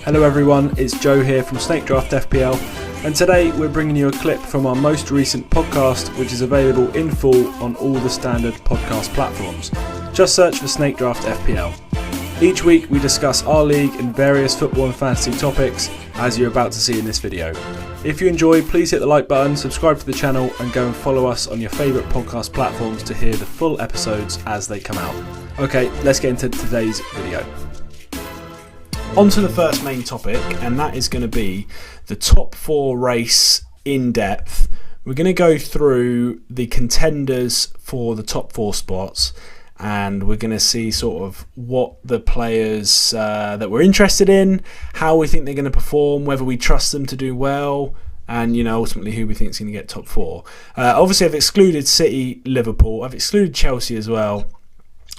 Hello everyone, it's Joe here from SnakeDraft FPL, and today we're bringing you a clip from our most recent podcast, which is available in full on all the standard podcast platforms. Just search for SnakeDraft FPL. Each week we discuss our league and various football and fantasy topics, as you're about to see in this video. If you enjoy, please hit the like button, subscribe to the channel, and go and follow us on your favourite podcast platforms to hear the full episodes as they come out. Okay, let's get into today's video. On to the first main topic, and that is going to be the top four race in depth. We're going to go through the contenders for the top four spots, and we're going to see sort of what the players that we're interested in, how we think they're going to perform, whether we trust them to do well, and ultimately who we think is going to get top four. Obviously, I've excluded City, Liverpool. I've excluded Chelsea as well.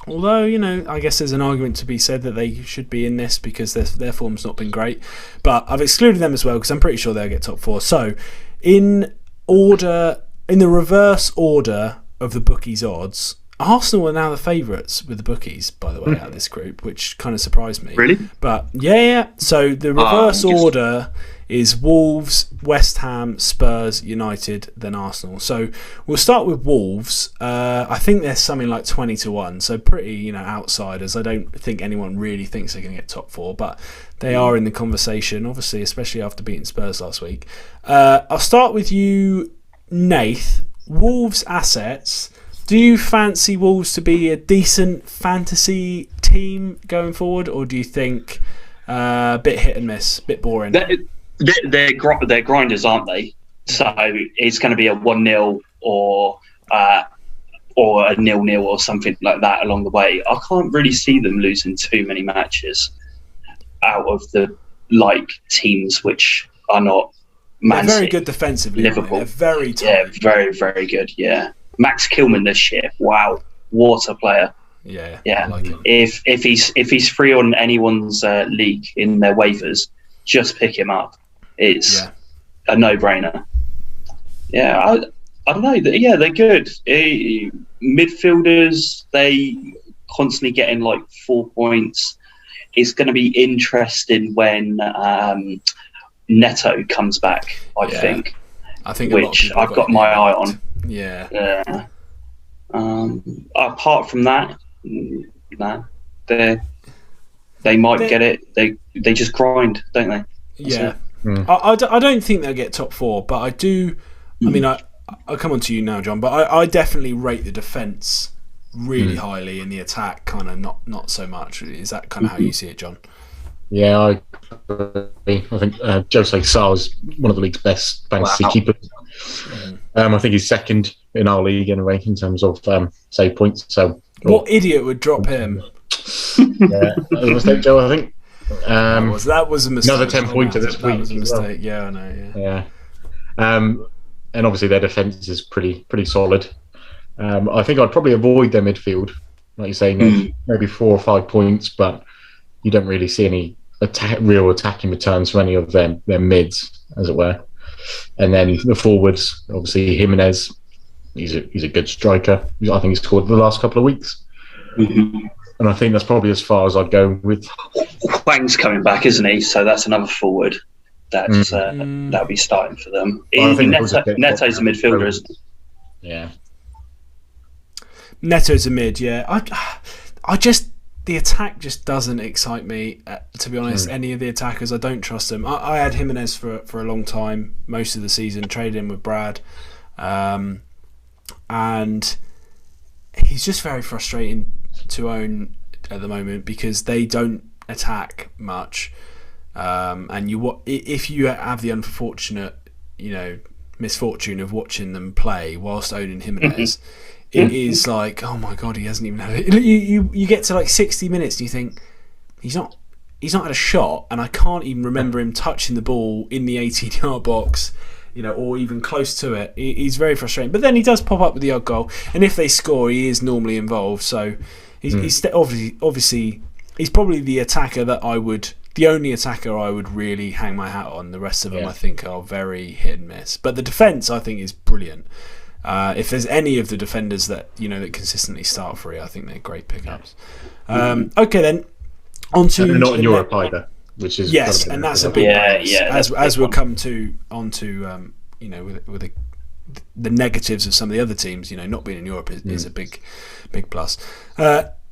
Although, I guess there's an argument to be said that they should be in this because their form's not been great. But I've excluded them as well because I'm pretty sure they'll get top four. So, in the reverse order of the bookies' odds, Arsenal are now the favourites with the bookies, by the way, out of this group, which kind of surprised me. Really? But, yeah. So, the reverse order is Wolves, West Ham, Spurs, United, then Arsenal. So we'll start with Wolves. I think they're something like 20-1, so pretty outsiders. I don't think anyone really thinks they're going to get top four, but they are in the conversation, obviously, especially after beating Spurs last week. I'll start with you, Nath. Wolves assets. Do you fancy Wolves to be a decent fantasy team going forward, or do you think a bit hit and miss, a bit boring? They're grinders, aren't they? So it's going to be a 1-0 or a 0-0 or something like that along the way. I can't really see them losing too many matches out of the teams which are not Man They're very City, good defensively. Liverpool. They're very tight. Yeah, very, very good. Yeah, Max Kilman this year. Wow, what a player. Yeah. Yeah. I like him. If he's free on anyone's league in their waivers, just pick him up. It's a no-brainer. Yeah, I don't know. Yeah, they're good. Midfielders, they constantly getting 4 points. It's going to be interesting when Neto comes back, I think. I think which I've got my eye on. Yeah. Apart from that, no, they might get it. They just grind, don't they? Yeah. I don't think they'll get top four, but I do. I mean, I'll come on to you now, John, but I definitely rate the defence really highly and the attack kind of not so much. Is that kind of how you see it, John? Yeah, I agree. I think Jose Sarr is one of the league's best fantasy keepers. I think he's second in our league anyway in terms of save points. So, what idiot would drop him? Yeah, that was a mistake, Joe, I think. That was a mistake. Another 10-pointer this week. That was a mistake. Yeah, I know. Yeah. And obviously their defence is pretty solid. I think I'd probably avoid their midfield, like you say, maybe 4 or 5 points, but you don't really see any real attacking returns from any of their mids, as it were. And then the forwards, obviously Jimenez, he's a good striker. I think he's scored the last couple of weeks. And I think that's probably as far as I'd go with. Hwang's coming back, isn't he? So that's another forward that'll be starting for them. Neto's a midfielder, isn't he? Yeah. Neto's a mid, yeah. I just the attack just doesn't excite me. To be honest, any of the attackers, I don't trust them. I had Jimenez for a long time, most of the season, traded him with Brad, and he's just very frustrating to own at the moment because they don't attack much, and if you have the unfortunate misfortune of watching them play whilst owning Jimenez, it is oh my god, he hasn't even had it. You get to 60 minutes and you think he's not had a shot, and I can't even remember him touching the ball in the 18-yard box, or even close to it. He's very frustrating, but then he does pop up with the odd goal, and if they score, he is normally involved. So he's obviously he's probably the only attacker I would really hang my hat on. The rest of them I think are very hit and miss, but the defence I think is brilliant. If there's any of the defenders that that consistently start free, I think they're great pickups. Okay, then on to not in Europe either. which is yes, and that's a big bonus. As we'll come onto with the negatives of some of the other teams, not being in Europe is a big plus.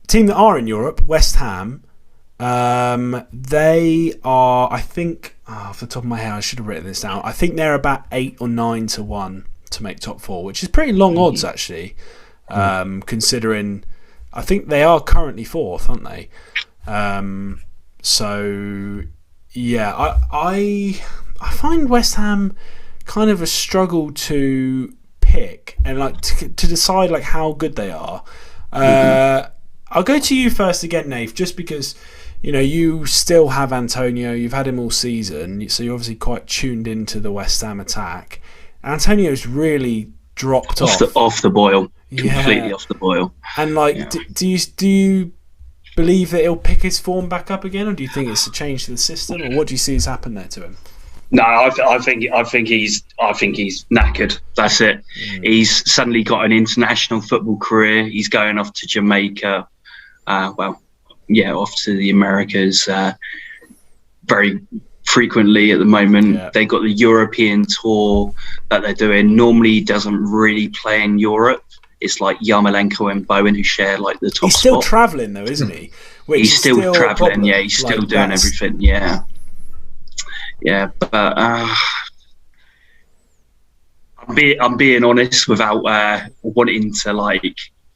Team that are in Europe, West Ham. They are, I think, off the top of my head, I should have written this down. I think they're about 8 or 9 to 1 to make top 4, which is pretty long odds actually, considering I think they are currently 4th, aren't they? So yeah, I find West Ham kind of a struggle to pick and to decide how good they are. I'll go to you first again, Nath, just because you still have Antonio. You've had him all season, so you're obviously quite tuned into the West Ham attack. Antonio's really dropped off the boil, completely off the boil. And do you believe that he'll pick his form back up again, or do you think it's a change to the system, or what do you see has happened there to him? No, I think he's knackered. That's it. He's suddenly got an international football career. He's going off to Jamaica. Off to the Americas very frequently at the moment. Yeah. They got the European tour that they're doing. Normally, he doesn't really play in Europe. It's like Yarmolenko and Bowen who share the top spot. He's still travelling though, isn't he? He's still travelling. Yeah, he's still doing everything. Yeah. Yeah, but I'm being honest without wanting to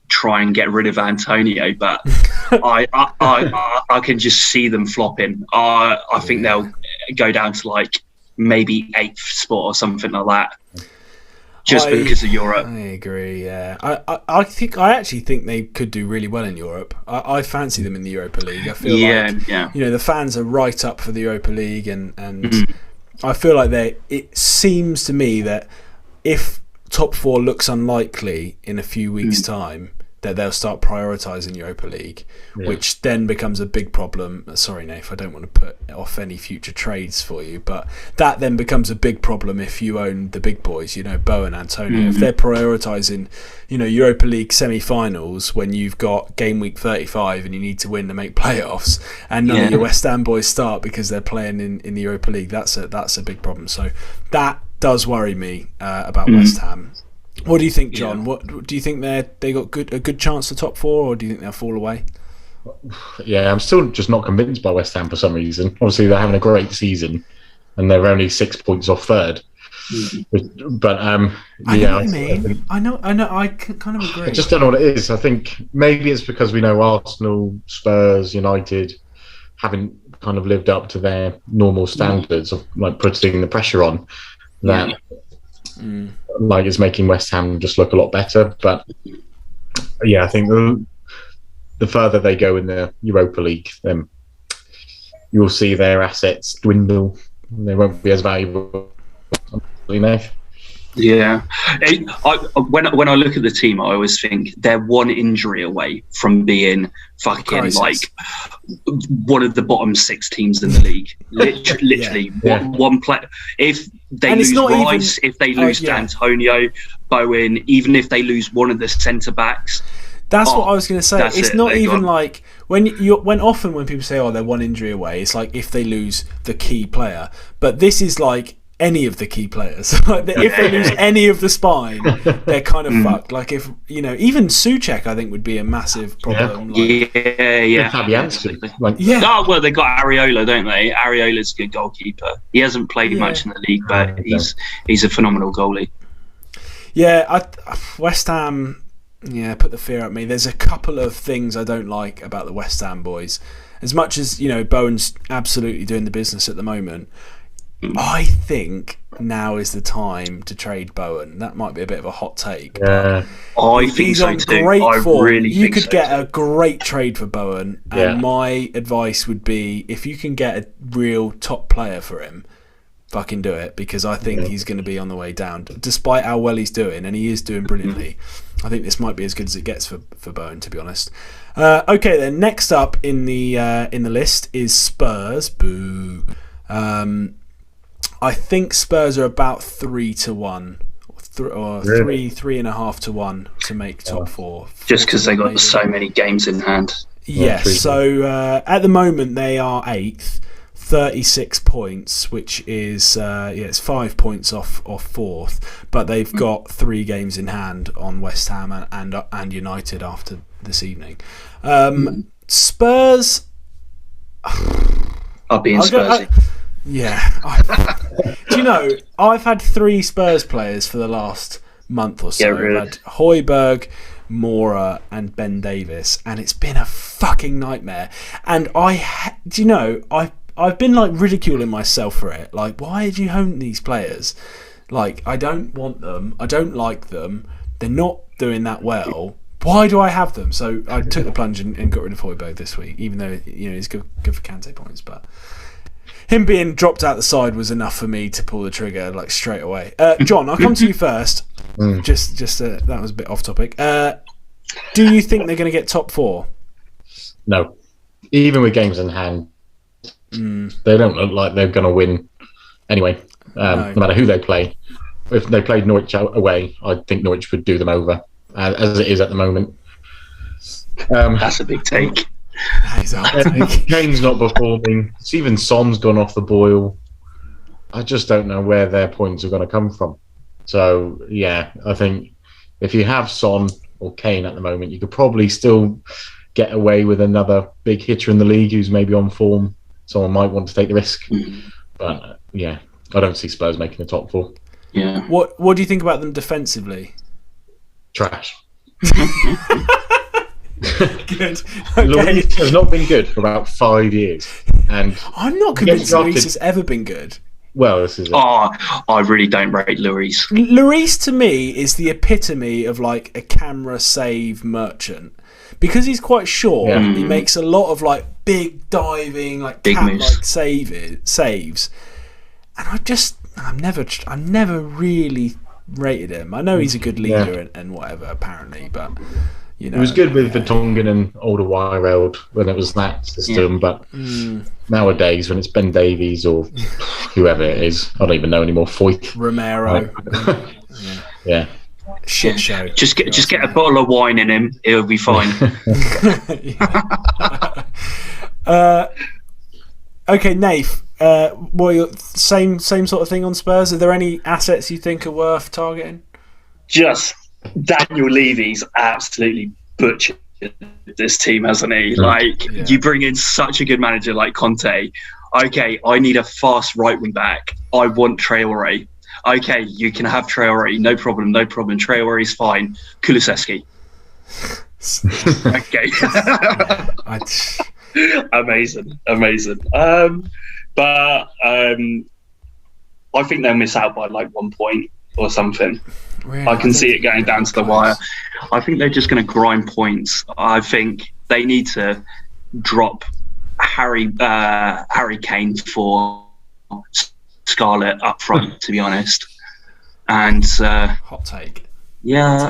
try and get rid of Antonio, but I can just see them flopping. I think they'll go down to maybe 8th spot or something like that, just because of Europe. I agree. Yeah, I actually think they could do really well in Europe. I fancy them in the Europa League. I feel the fans are right up for the Europa League, and I feel like it seems to me that if top 4 looks unlikely in a few weeks' time, that they'll start prioritising Europa League, which then becomes a big problem. Sorry, Nath, I don't want to put off any future trades for you, but that then becomes a big problem if you own the big boys, Bo and Antonio. If they're prioritising, Europa League semi-finals when you've got game week 35 and you need to win to make playoffs, and none of your West Ham boys start because they're playing in the Europa League, that's a big problem. So that does worry me about West Ham. What do you think, John? What do you think they got a good chance to top 4, or do you think they'll fall away? Yeah, I'm still just not convinced by West Ham for some reason. Obviously, they're having a great season, and they're only 6 points off 3rd. But I know what you mean. I know. I kind of agree. I just don't know what it is. I think maybe it's because we know Arsenal, Spurs, United haven't kind of lived up to their normal standards of putting the pressure on that. It's making West Ham just look a lot better, but I think the further they go in the Europa League, then you'll see their assets dwindle. They won't be as valuable. Yeah, when I look at the team, I always think they're one injury away from being fucking one of the bottom 6 teams in the league. Literally, one player. If they lose Rice, if they lose Antonio, Bowen, even if they lose one of the centre backs. That's what I was going to say. It's not even when often when people say, they're one injury away, it's if they lose the key player. But this is any of the key players. If they lose any of the spine, they're kind of fucked. If even Souček, I think, would be a massive problem. Absolutely. Well, they got Areola, don't they? Areola's a good goalkeeper. He hasn't played much in the league, but he's a phenomenal goalie. Yeah, West Ham. Yeah, put the fear at me. There's a couple of things I don't like about the West Ham boys. As much as Bowen's absolutely doing the business at the moment, I think now is the time to trade Bowen. That might be a bit of a hot take. Yeah, I think so too. Great form. You could get a great trade for Bowen, and my advice would be, if you can get a real top player for him, fucking do it, because I think he's going to be on the way down. Despite how well he's doing, and he is doing brilliantly, I think this might be as good as it gets for Bowen, to be honest. Okay, then next up in the list is Spurs. Boo. I think Spurs are about 3 to 1, or really? 3.5 to 1 to make top 4. Just because they got so many games in hand. Yes. So at the moment they are 8th. 36 points, which is it's 5 points off fourth, but they've got 3 games in hand on West Ham and United after this evening. Spurs. I'll be in Spurs. Do you know, I've had 3 Spurs players for the last month or so. Really? I've had Højbjerg, Mora and Ben Davis, and it's been a fucking nightmare. And do you know, I've been like ridiculing myself for it. Like, why did you own these players? Like, I don't want them. I don't like them. They're not doing that well. Why do I have them? So I took the plunge and got rid of Højbjerg this week, even though he's good for Kante points, but him being dropped out the side was enough for me to pull the trigger like straight away. John, I'll come to you first. Just that was a bit off topic. Do you think they're going to get top 4? No. Even with games in hand, they don't look like they're going to win anyway, no matter who they play. If they played Norwich away, I think Norwich would do them over, as it is at the moment. That's a big take. Kane's not performing. Even Son's gone off the boil. I just don't know where their points are going to come from. So, yeah, I think if you have Son or Kane at the moment, you could probably still get away with another big hitter in the league who's maybe on form. Someone might want to take the risk. But, yeah, I don't see Spurs making the top 4. Yeah. What do you think about them defensively? Trash. Good. Lloris has not been good for about 5 years. And I'm not convinced Lloris has ever been good. Well, this is it. I really don't rate Lloris. Lloris to me is the epitome of like a camera save merchant. Because he's quite short, he makes a lot of like big diving, like cat-like saves. And I've never really rated him. I know he's a good leader and whatever, apparently, but it was good with Vertonghen and Alderweireld when it was that system, but nowadays when it's Ben Davies or whoever it is, I don't even know anymore. Foyth, Romero, shit show. Just get a bottle of wine in him; it'll be fine. Okay, Nath. Same sort of thing on Spurs. Are there any assets you think are worth targeting? Just Daniel Levy's absolutely butchered this team, hasn't he? You bring in such a good manager like Conte. Okay, I need a fast right wing back. I want Traore. Okay, you can have Traore. No problem. Traore's fine. Kulusevski. Okay. Amazing. But I think they'll miss out by like 1 point or something. Really? I can see it going down to the wire. I think they're just going to grind points. I think they need to drop Harry Kane for Scarlett up front, to be honest. And hot take. Yeah,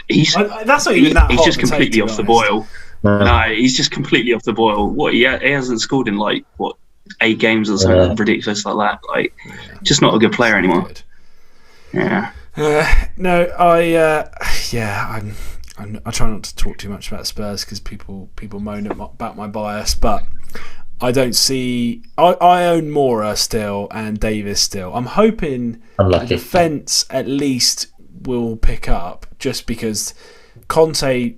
he's just completely off the boil. No, he's just completely off the boil. What he hasn't scored in 8 games or something ridiculous like that. Just not a good player anymore. Yeah. No, I try not to talk too much about Spurs because people moan about my bias, but I don't see. I own Mora still and Davis still. I'm hoping the defence at least will pick up just because Conte.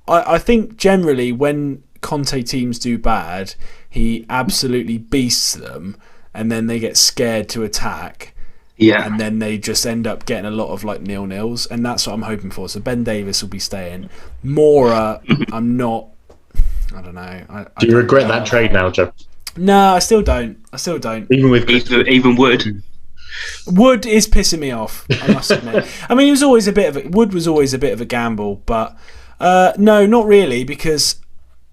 I think generally when Conte teams do bad, he absolutely beasts them, and then they get scared to attack. Yeah, and then they just end up getting a lot of 0-0s, and that's what I'm hoping for. So Ben Davis will be staying. Mora, I'm not. I don't know. Do you regret that trade now, Joe? No, I still don't. Even with even Wood. Wood is pissing me off, I must admit. I mean, Wood was always a bit of a gamble, but no, not really, because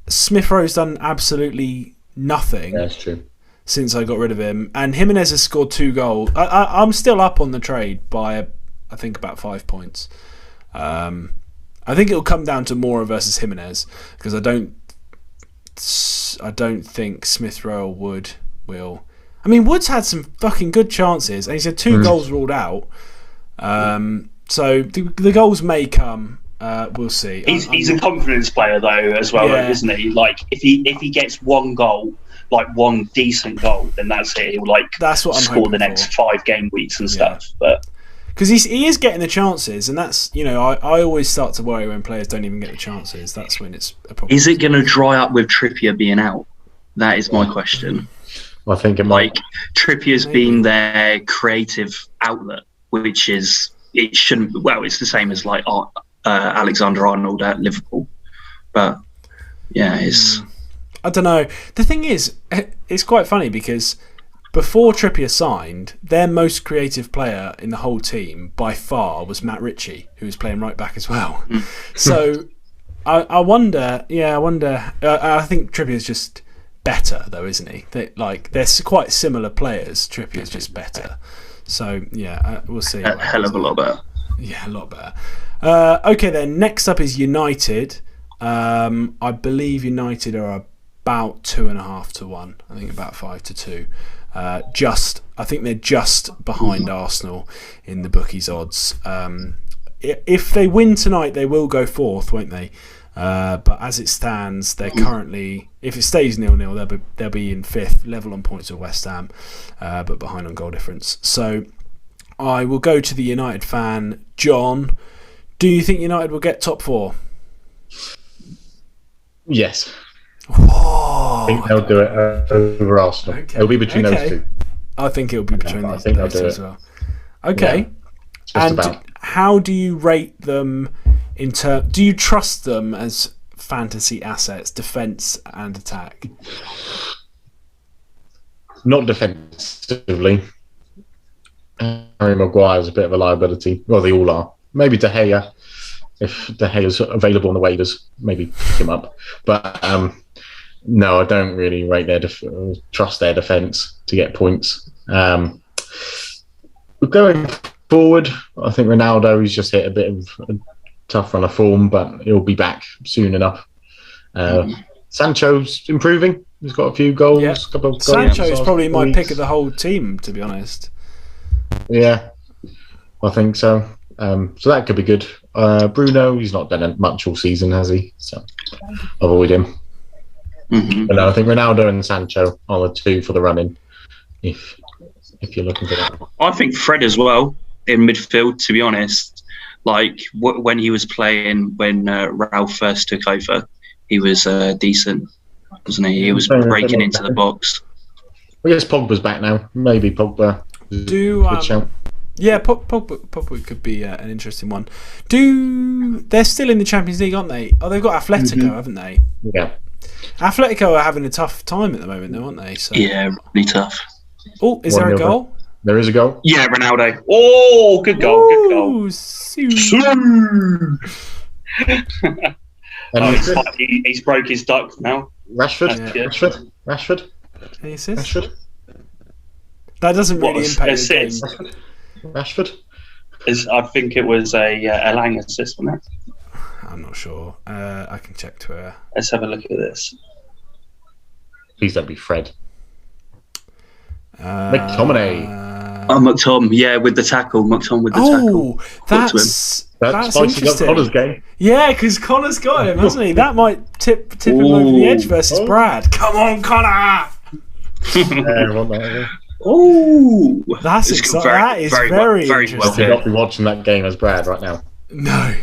Smith Rowe's done absolutely nothing. Yeah, that's true. Since I got rid of him, and Jimenez has scored 2 goals. I'm still up on the trade by I think about 5 points. I think it'll come down to Mora versus Jimenez because I don't think Smith Rowe will. I mean, Wood's had some fucking good chances, and he's had 2 goals ruled out. So the goals may come. We'll see. He's a confidence player though, as well, isn't he? If he gets 1 goal like one decent goal, then that's it. He'll that's what I'm score the hoping next for. 5 game weeks and stuff. But because he is getting the chances, and that's I always start to worry when players don't even get the chances. That's when it's a problem. Is it going to dry up with Trippier being out? That is my question. I think it might. Trippier's been their creative outlet, which is it shouldn't. Well, it's the same as Alexander Arnold at Liverpool, but yeah, it's. I don't know. The thing is, it's quite funny because before Trippier signed, their most creative player in the whole team by far was Matt Ritchie, who was playing right back as well. So I wonder. Yeah, I wonder. I think Trippier's just better though, isn't he? They're quite similar players. Trippier's just better. So yeah, we'll see. A hell of a lot better. Yeah, a lot better. Okay, then next up is United. I believe United are about 2.5 to 1. I think about 5 to 2. I think they're just behind Arsenal in the bookies' odds. If they win tonight, they will go 4th, won't they? But as it stands, they're currently, if it stays 0-0, they'll be in 5th, level on points with West Ham, but behind on goal difference. So I will go to the United fan, John. Do you think United will get top 4? Yes. Oh, I think they'll do it over Arsenal. Okay. It'll be between those two. I think it'll be between I those think they'll two do as it. well. Okay. Yeah, and how do you rate them do you trust them as fantasy assets, defence and attack? Not defensively. Harry Maguire's a bit of a liability. Well, they all are. Maybe De Gea. If De Gea's available on the waivers, maybe pick him up. But no, I don't really rate trust their defence to get points. Going forward, I think Ronaldo, he's just hit a bit of a tough run of form, but he'll be back soon enough. Sancho's improving. He's got a few goals. Yeah. Couple of goals. Sancho's probably my pick of the whole team, to be honest. Yeah, I think so. So that could be good. Bruno, he's not done much all season, has he? So avoid him. But no, I think Ronaldo and Sancho are the two for the running. If you're looking for that, I think Fred as well in midfield. To be honest, when he was playing when Ralph first took over, he was decent, wasn't he? He was breaking into the box. I guess Pogba's back now. Maybe Pogba. Yeah, Pogba could be an interesting one. They're still in the Champions League, aren't they? Oh, they've got Atletico, haven't they? Yeah. Atletico are having a tough time at the moment, though, aren't they? So. Yeah, really tough. Oh, is there a goal? There is a goal. Yeah, Ronaldo. Oh, good goal, good goal. He's broke his duck now. Rashford. Yeah. Rashford. Any assists? Rashford. That doesn't really impact the game. Rashford. I think it was a Lang assist, wasn't it? I'm not sure. I can check Twitter. Let's have a look at this. Please don't be Fred. McTominay. McTom, yeah, with the tackle. McTom with the tackle. That's spicy up Connor's game. Yeah, because Connor's got him, hasn't he? That might tip him over the edge versus Brad. Come on, Connor! Oh, that's exciting. That is very interesting. Well, you not be watching that game as Brad right now. No.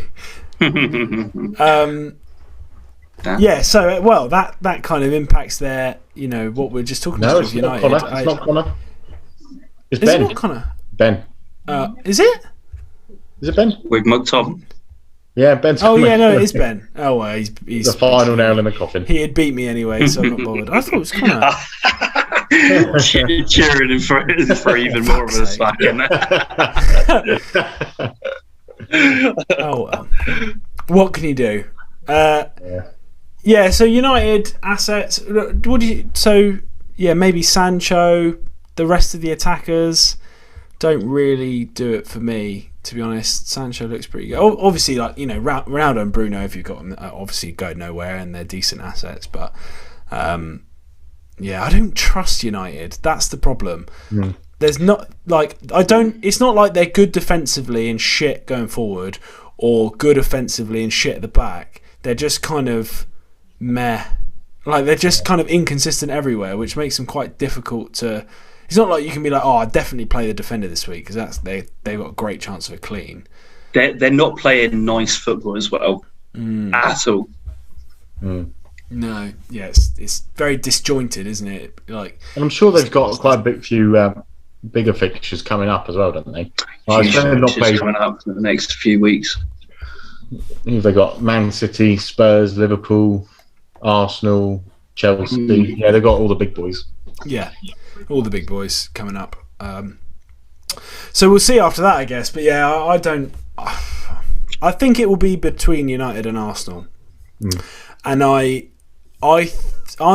Yeah, so that kind of impacts their, what we're just talking about with United. It's not Connor. It's Ben. Ben. Is it not Connor? Ben. Is it? Is it Ben? With McTom. Yeah, Ben's coming. Oh yeah, no, it is Ben. Oh well, he's the final nail in the coffin. He had beat me anyway, so I'm not bothered. I thought it was Connor. Cheering him for even more of a slack. Oh well. What can you do? Yeah, so United assets. What do you? So yeah, maybe Sancho. The rest of the attackers don't really do it for me, to be honest. Sancho looks pretty good. Obviously, Ronaldo and Bruno, if you've got them, obviously go nowhere and they're decent assets. But yeah, I don't trust United. That's the problem. There's not it's not like they're good defensively and shit going forward, or good offensively and shit at the back. They're just kind of meh. Like they're just kind of inconsistent everywhere, which makes them quite difficult to. It's not like you can be like, I definitely play the defender this week because they've got a great chance of a clean. They're not playing nice football as well at all. No, yeah, it's very disjointed, isn't it? Like, and I'm sure they've got quite a few bigger fixtures coming up as well, don't they? Coming up in the next few weeks. They've got Man City, Spurs, Liverpool, Arsenal, Chelsea. Yeah, they've got all the big boys. Yeah, all the big boys coming up. So we'll see after that, I guess. But yeah, I think it will be between United and Arsenal, and I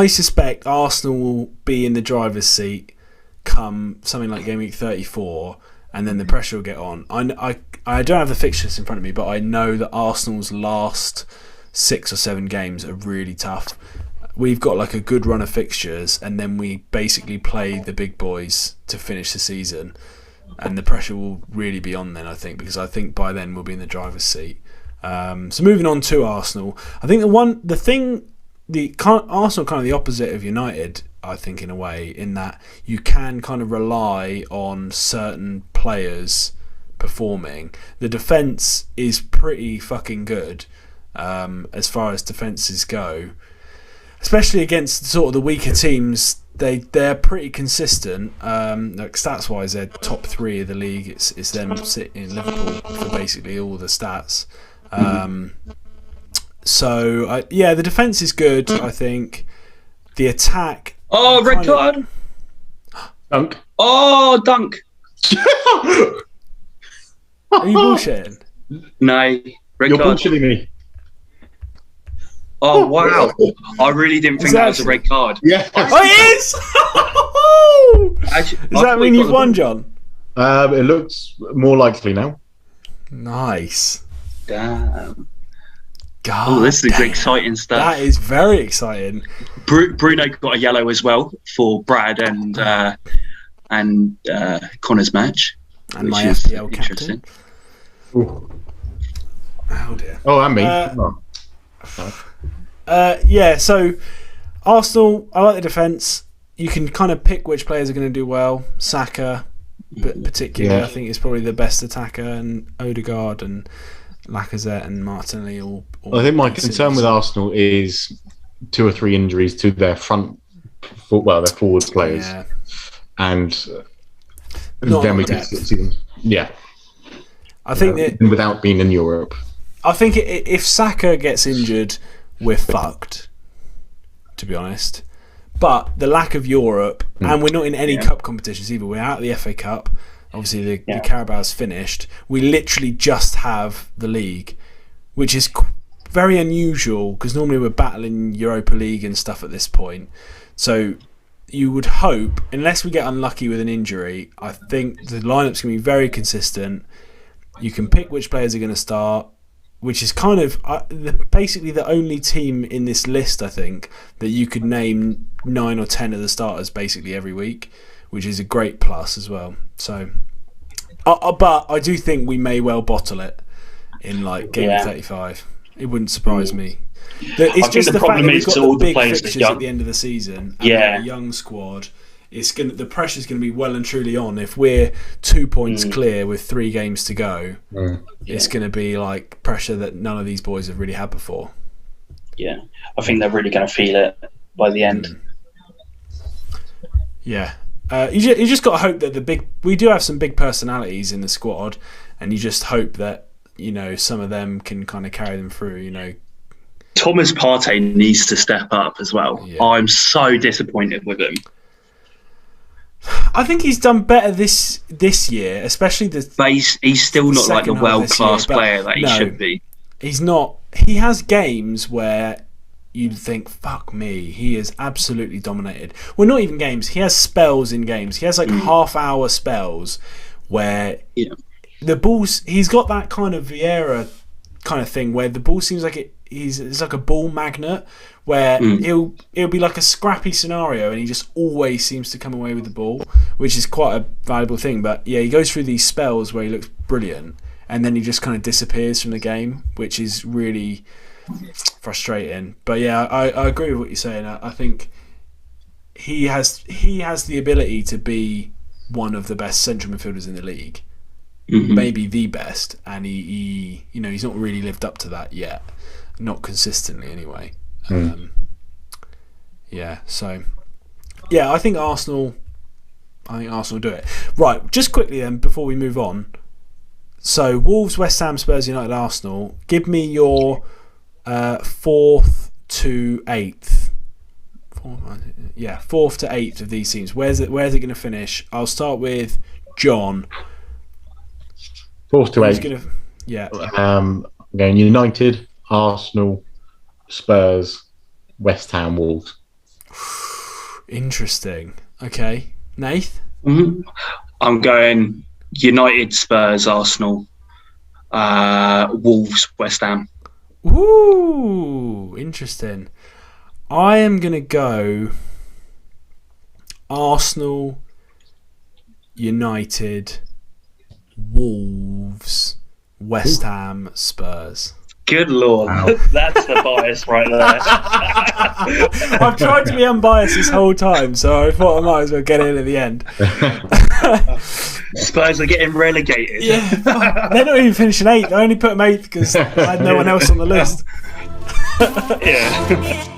suspect Arsenal will be in the driver's seat come something like game week 34, and then the pressure will get on. I don't have the fixtures in front of me, but I know that Arsenal's last 6 or 7 games are really tough. We've got like a good run of fixtures, and then we basically play the big boys to finish the season, and the pressure will really be on then, I think, because I think by then we'll be in the driver's seat. So moving on to Arsenal, I think Arsenal kind of the opposite of United, I think, in a way, in that you can kind of rely on certain players performing. The defence is pretty fucking good as far as defences go, especially against sort of the weaker teams. They're pretty consistent. Like stats wise, they're top 3 of the league. It's them sitting in Liverpool for basically all the stats. So yeah, the defence is good. I think the attack. Oh, red card! Dunk. Oh, dunk! Are you bullshitting? No, red You're card. bullshitting me. Oh wow! I really didn't think that was a red card. Yeah. Oh, it is! Actually, Does that mean you've won, John? It looks more likely now. Nice. Damn. God, Oh, this is exciting stuff. That is very exciting. Bruno got a yellow as well for Brad and Connor's match, And which my is FPL captain. interesting. Ooh. Oh dear. Oh, and me. Yeah, so Arsenal, I like the defence. You can kind of pick which players are going to do well. Saka, particularly, I think is probably the best attacker, and Odegaard and Lacazette and Martinelli all I think my concern with Arsenal is 2 or 3 injuries to their their forward players, and then we can see them. Yeah, I think that without being in Europe, I think if Saka gets injured, we're fucked, to be honest. But the lack of Europe, and we're not in any cup competitions either. We're out of the FA Cup. Obviously, the Carabao's finished. We literally just have the league, which is very unusual because normally we're battling Europa League and stuff at this point. So you would hope, unless we get unlucky with an injury, I think the lineup's going to be very consistent. You can pick which players are going to start, which is kind of basically the only team in this list, I think, that you could name 9 or 10 of the starters basically every week, which is a great plus as well. So, but I do think we may well bottle it in like game 35. It wouldn't surprise me. It's just the fact that we've got the big fixtures at the end of the season and a young squad. The pressure's going to be well and truly on. If we're 2 points clear with 3 games to go, it's going to be like pressure that none of these boys have really had before. Yeah, I think they're really going to feel it by the end. Yeah. You just got to hope that we do have some big personalities in the squad, and you just hope that some of them can kind of carry them through. Thomas Partey needs to step up as well. Yeah. I'm so disappointed with him. I think he's done better this year, especially but he's still not like the world-class player that he should be. He's not. He has games where you'd think, fuck me, he is absolutely dominated. Well, not even games. He has spells in games. He has like half-hour spells where the balls. He's got that kind of Vieira kind of thing where the ball seems like it's like a ball magnet where it'll be like a scrappy scenario and he just always seems to come away with the ball, which is quite a valuable thing. But yeah, he goes through these spells where he looks brilliant, and then he just kind of disappears from the game, which is really frustrating. But yeah, I agree with what you're saying. I think he has the ability to be one of the best central midfielders in the league, maybe the best, and he he's not really lived up to that yet, not consistently anyway. I think Arsenal do it. Right, just quickly then before we move on. So Wolves, West Ham, Spurs, United, Arsenal. Give me your 4th to 8th. 4th to 8th of these teams. Where's it going to finish? I'll start with John. 4th to 8th. I'm going United, Arsenal, Spurs, West Ham, Wolves. Interesting. Okay, Nath. I'm going United, Spurs, Arsenal, Wolves, West Ham. Ooh, interesting. I am going to go Arsenal, United, Wolves, West Ham, Spurs. Good Lord. Wow. That's the bias right there. I've tried to be unbiased this whole time, so I thought I might as well get in at the end. Spurs are getting relegated. Yeah, they're not even finishing 8th. I only put them 8th because I had no one else on the list. Yeah.